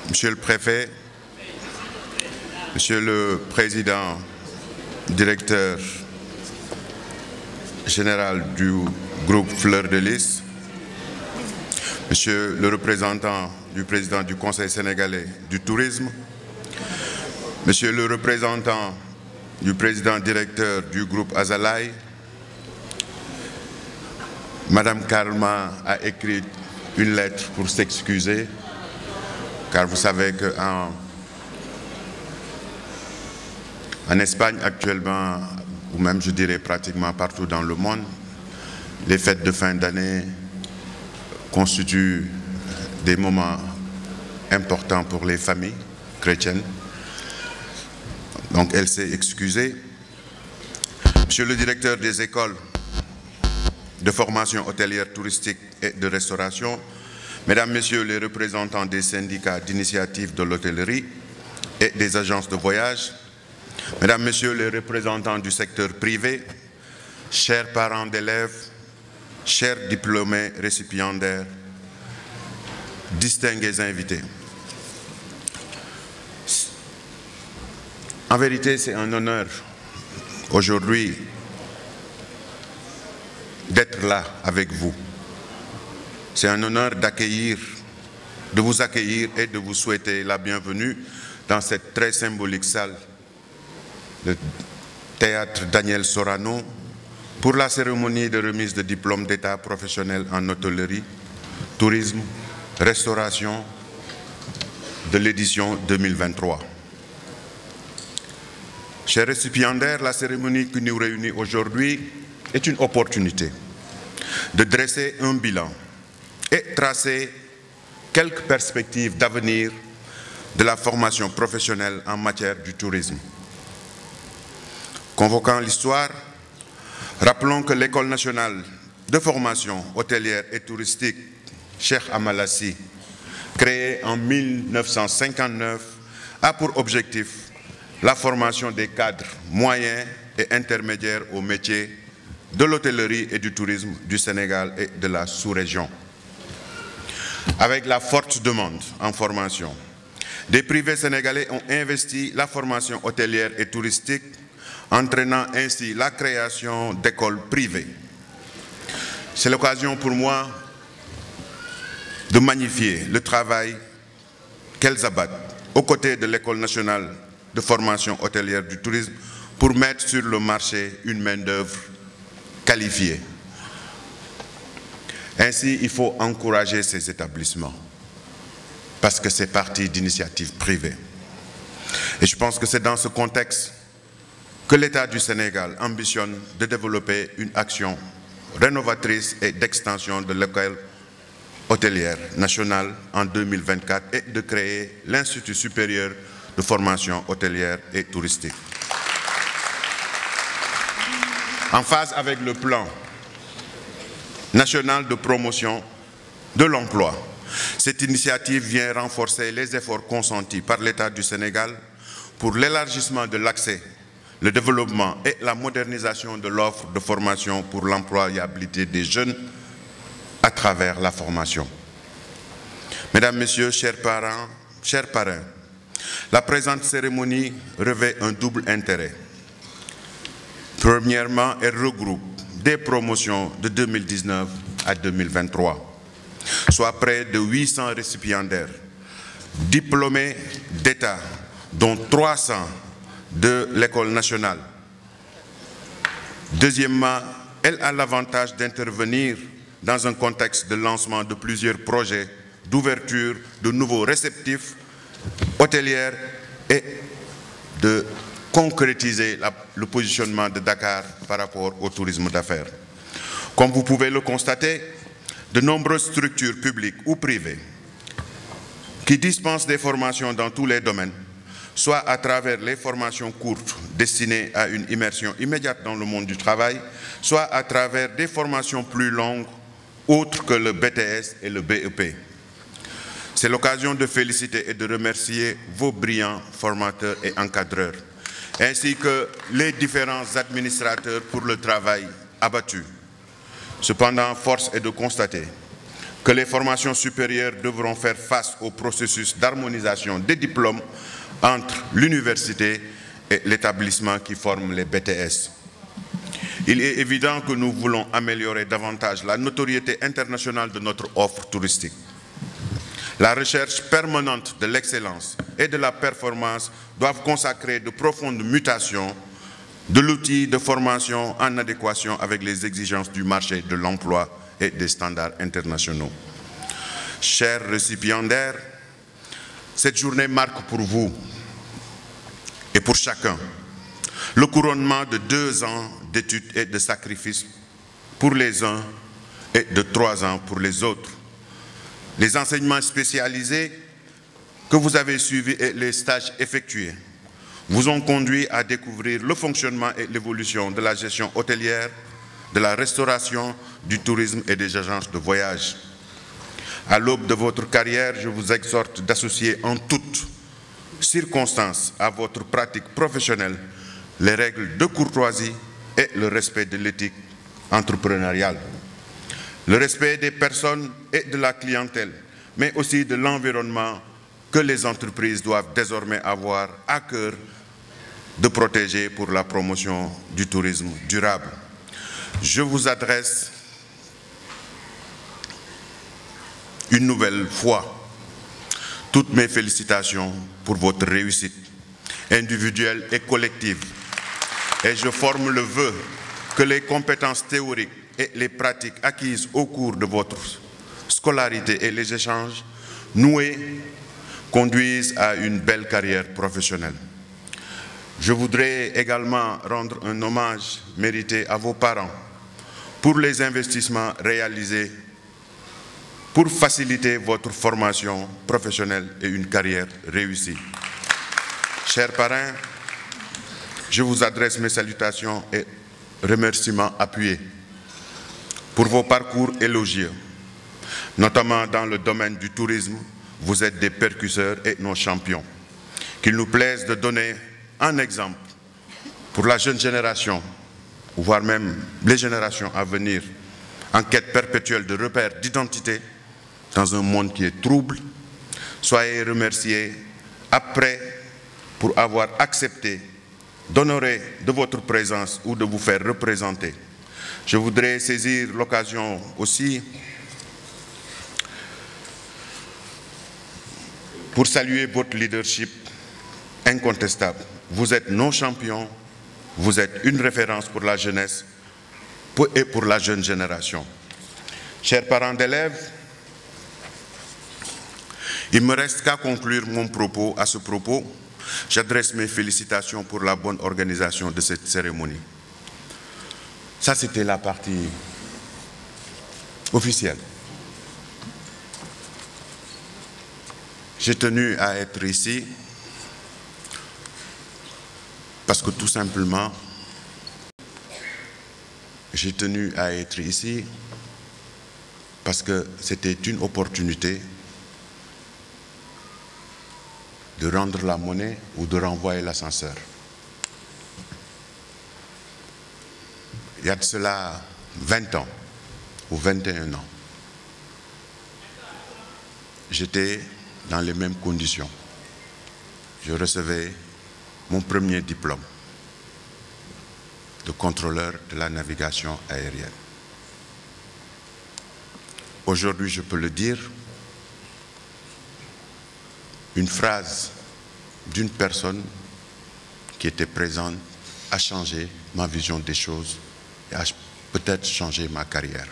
Monsieur le préfet, Monsieur le président, directeur général du groupe Fleur de Lys, Monsieur le représentant du président du Conseil sénégalais du tourisme, Monsieur le représentant du président directeur du groupe Azalaï, Madame Karma a écrit une lettre pour s'excuser, car vous savez qu'en Espagne actuellement, ou même je dirais pratiquement partout dans le monde, les fêtes de fin d'année constituent des moments importants pour les familles chrétiennes. Donc elle s'est excusée. Monsieur le directeur des écoles de formation hôtelière, touristique et de restauration, Mesdames, Messieurs les représentants des syndicats d'initiative de l'hôtellerie et des agences de voyage, Mesdames, Messieurs les représentants du secteur privé, chers parents d'élèves, chers diplômés récipiendaires, distingués invités. En vérité, c'est un honneur aujourd'hui d'être là avec vous. C'est un honneur de vous accueillir et de vous souhaiter la bienvenue dans cette très symbolique salle, le théâtre Daniel Sorano, pour la cérémonie de remise de diplôme d'État professionnel en hôtellerie, tourisme, restauration de l'édition 2023. Chers récipiendaires, la cérémonie qui nous réunit aujourd'hui est une opportunité de dresser un bilan et tracer quelques perspectives d'avenir de la formation professionnelle en matière du tourisme. Convoquant l'histoire, rappelons que l'École nationale de formation hôtelière et touristique Cheikh Amalassi, créée en 1959, a pour objectif la formation des cadres moyens et intermédiaires aux métiers de l'hôtellerie et du tourisme du Sénégal et de la sous-région. Avec la forte demande en formation, des privés sénégalais ont investi la formation hôtelière et touristique, entraînant ainsi la création d'écoles privées. C'est l'occasion pour moi de magnifier le travail qu'elles abattent aux côtés de l'École nationale de formation hôtelière du tourisme pour mettre sur le marché une main-d'œuvre qualifiée. Ainsi, il faut encourager ces établissements parce que c'est parti d'initiatives privées. Et je pense que c'est dans ce contexte que l'État du Sénégal ambitionne de développer une action rénovatrice et d'extension de l'école hôtelière nationale en 2024 et de créer l'Institut supérieur de formation hôtelière et touristique. En phase avec le plan national de promotion de l'emploi, cette initiative vient renforcer les efforts consentis par l'État du Sénégal pour l'élargissement de l'accès, le développement et la modernisation de l'offre de formation pour l'employabilité des jeunes à travers la formation. Mesdames, Messieurs, chers parents, chers parrains, la présente cérémonie revêt un double intérêt. Premièrement, elle regroupe des promotions de 2019 à 2023, soit près de 800 récipiendaires, diplômés d'État, dont 300 de l'École nationale. Deuxièmement, elle a l'avantage d'intervenir dans un contexte de lancement de plusieurs projets d'ouverture de nouveaux réceptifs hôteliers et de concrétiser le positionnement de Dakar par rapport au tourisme d'affaires. Comme vous pouvez le constater, de nombreuses structures publiques ou privées qui dispensent des formations dans tous les domaines, soit à travers les formations courtes destinées à une immersion immédiate dans le monde du travail, soit à travers des formations plus longues, autres que le BTS et le BEP. C'est l'occasion de féliciter et de remercier vos brillants formateurs et encadreurs, ainsi que les différents administrateurs pour le travail abattu. Cependant, force est de constater que les formations supérieures devront faire face au processus d'harmonisation des diplômes entre l'université et l'établissement qui forme les BTS. Il est évident que nous voulons améliorer davantage la notoriété internationale de notre offre touristique. La recherche permanente de l'excellence et de la performance doivent consacrer de profondes mutations de l'outil de formation en adéquation avec les exigences du marché de l'emploi et des standards internationaux. Chers récipiendaires, cette journée marque pour vous et pour chacun le couronnement de 2 ans d'études et de sacrifices pour les uns et de 3 ans pour les autres. Les enseignements spécialisés que vous avez suivis et les stages effectués vous ont conduit à découvrir le fonctionnement et l'évolution de la gestion hôtelière, de la restauration, du tourisme et des agences de voyage. À l'aube de votre carrière, je vous exhorte d'associer en toutes circonstances à votre pratique professionnelle les règles de courtoisie et le respect de l'éthique entrepreneuriale. Le respect des personnes et de la clientèle, mais aussi de l'environnement que les entreprises doivent désormais avoir à cœur de protéger pour la promotion du tourisme durable. Je vous adresse une nouvelle fois toutes mes félicitations pour votre réussite individuelle et collective. Et je forme le vœu que les compétences théoriques et les pratiques acquises au cours de votre scolarité et les échanges noués conduisent à une belle carrière professionnelle. Je voudrais également rendre un hommage mérité à vos parents pour les investissements réalisés pour faciliter votre formation professionnelle et une carrière réussie. Chers parrains, je vous adresse mes salutations et remerciements appuyés pour vos parcours élogieux, notamment dans le domaine du tourisme. Vous êtes des percusseurs et nos champions. Qu'il nous plaise de donner un exemple pour la jeune génération, voire même les générations à venir, en quête perpétuelle de repères d'identité dans un monde qui est trouble. Soyez remerciés après pour avoir accepté d'honorer de votre présence ou de vous faire représenter. Je voudrais saisir l'occasion aussi pour saluer votre leadership incontestable. Vous êtes nos champions, vous êtes une référence pour la jeunesse et pour la jeune génération. Chers parents d'élèves, il ne me reste qu'à conclure mon propos. À ce propos, j'adresse mes félicitations pour la bonne organisation de cette cérémonie. Ça, c'était la partie officielle. J'ai tenu à être ici parce que tout simplement, j'ai tenu à être ici parce que c'était une opportunité de rendre la monnaie ou de renvoyer l'ascenseur. Il y a de cela 20 ans ou 21 ans. J'étais dans les mêmes conditions. Je recevais mon premier diplôme de contrôleur de la navigation aérienne. Aujourd'hui, je peux le dire, une phrase d'une personne qui était présente a changé ma vision des choses et a peut-être changé ma carrière.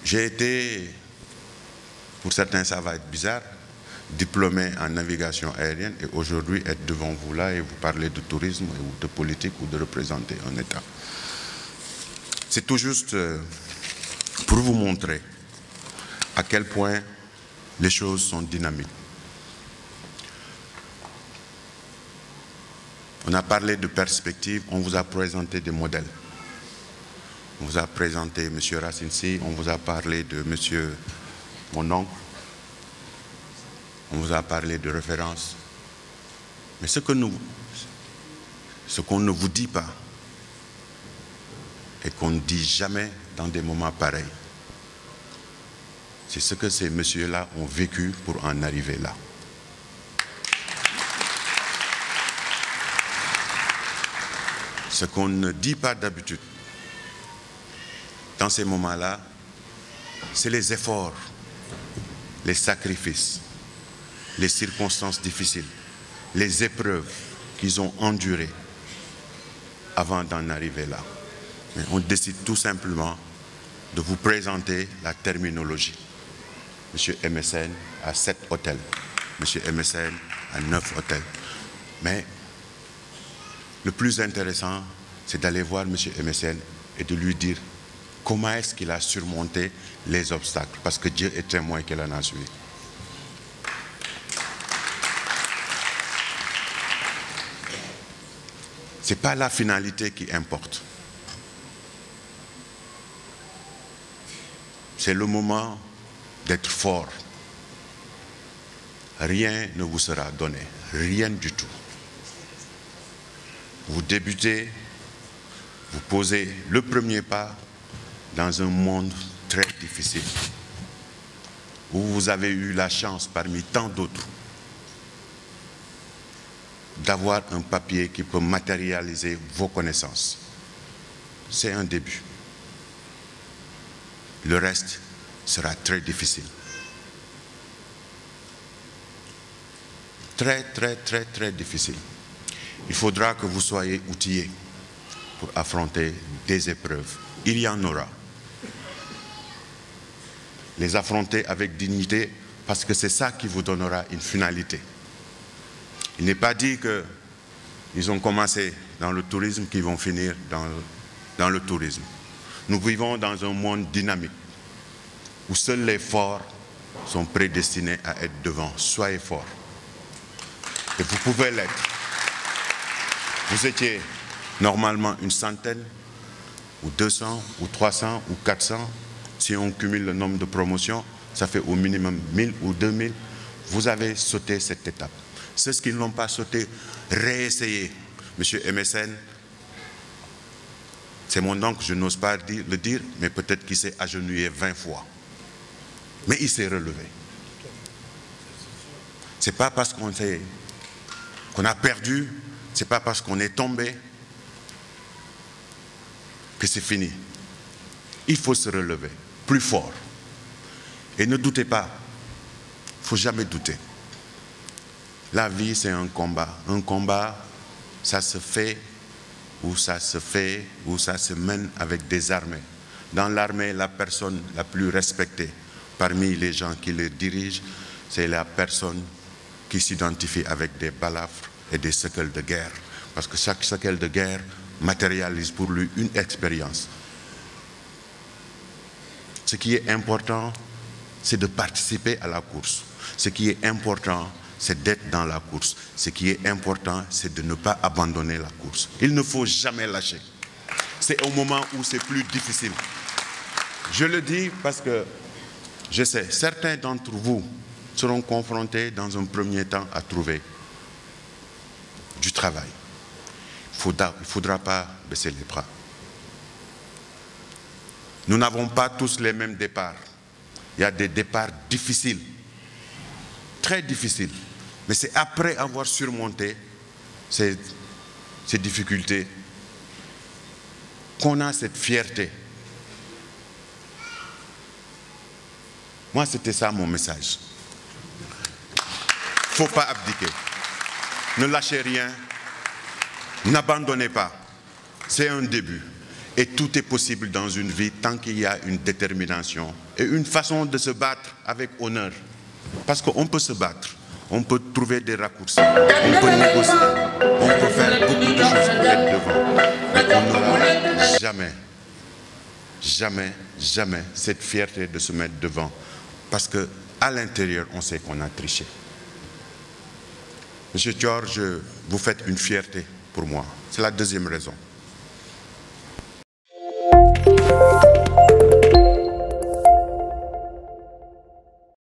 J'ai été, pour certains ça va être bizarre, diplômé en navigation aérienne et aujourd'hui être devant vous là et vous parler de tourisme ou de politique ou de représenter un État. C'est tout juste pour vous montrer à quel point les choses sont dynamiques. On a parlé de perspectives, on vous a présenté des modèles. On vous a présenté M. Racine Sy, on vous a parlé de M. mon oncle, on vous a parlé de références. Mais ce qu'on ne vous dit pas, et qu'on ne dit jamais dans des moments pareils. C'est ce que ces messieurs-là ont vécu pour en arriver là. Ce qu'on ne dit pas d'habitude dans ces moments-là, c'est les efforts, les sacrifices, les circonstances difficiles, les épreuves qu'ils ont endurées avant d'en arriver là. Mais on décide tout simplement de vous présenter la terminologie. Monsieur MSN a 7 hôtels, Monsieur MSN a 9 hôtels. Mais le plus intéressant, c'est d'aller voir Monsieur MSN et de lui dire comment est-ce qu'il a surmonté les obstacles, parce que Dieu est témoin qu'il en a suivi. Ce n'est pas la finalité qui importe. C'est le moment d'être fort. Rien ne vous sera donné, rien du tout. Vous débutez, vous posez le premier pas dans un monde très difficile, où vous avez eu la chance, parmi tant d'autres, d'avoir un papier qui peut matérialiser vos connaissances. C'est un début. Le reste sera très difficile. Très, très, très, très difficile. Il faudra que vous soyez outillés pour affronter des épreuves. Il y en aura. Les affronter avec dignité, parce que c'est ça qui vous donnera une finalité. Il n'est pas dit qu'ils ont commencé dans le tourisme, qu'ils vont finir dans le tourisme. Nous vivons dans un monde dynamique, où seuls les forts sont prédestinés à être devant. Soyez forts. Et vous pouvez l'être. Vous étiez normalement une centaine, ou 200, ou 300, ou 400. Si on cumule le nombre de promotions, ça fait au minimum 1000 ou 2000. Vous avez sauté cette étape. Ceux qui ne l'ont pas sauté, réessayez. Monsieur MSN, c'est mon oncle, je n'ose pas le dire, mais peut-être qu'il s'est agenouillé 20 fois. Mais il s'est relevé. Ce n'est pas parce qu'on a perdu, ce n'est pas parce qu'on est tombé que c'est fini. Il faut se relever, plus fort. Et ne doutez pas, il ne faut jamais douter. La vie, c'est un combat. Un combat, ça se fait ou ça se mène avec des armées. Dans l'armée, la personne la plus respectée parmi les gens qui les dirigent, c'est la personne qui s'identifie avec des balafres et des séquelles de guerre. Parce que chaque séquelle de guerre matérialise pour lui une expérience. Ce qui est important, c'est de participer à la course. Ce qui est important, c'est d'être dans la course. Ce qui est important, c'est de ne pas abandonner la course. Il ne faut jamais lâcher. C'est au moment où c'est plus difficile. Je le dis parce que je sais, certains d'entre vous seront confrontés dans un premier temps à trouver du travail. Il ne faudra pas baisser les bras. Nous n'avons pas tous les mêmes départs. Il y a des départs difficiles, très difficiles. Mais c'est après avoir surmonté ces difficultés qu'on a cette fierté. Moi, c'était ça mon message. Il ne faut pas abdiquer. Ne lâchez rien. N'abandonnez pas. C'est un début. Et tout est possible dans une vie tant qu'il y a une détermination et une façon de se battre avec honneur. Parce qu'on peut se battre. On peut trouver des raccourcis, on peut négocier, on peut faire beaucoup de choses pour être devant. Mais on n'aura jamais, jamais, jamais cette fierté de se mettre devant. Parce qu'à l'intérieur, on sait qu'on a triché. Monsieur Georges, vous faites une fierté pour moi. C'est la deuxième raison.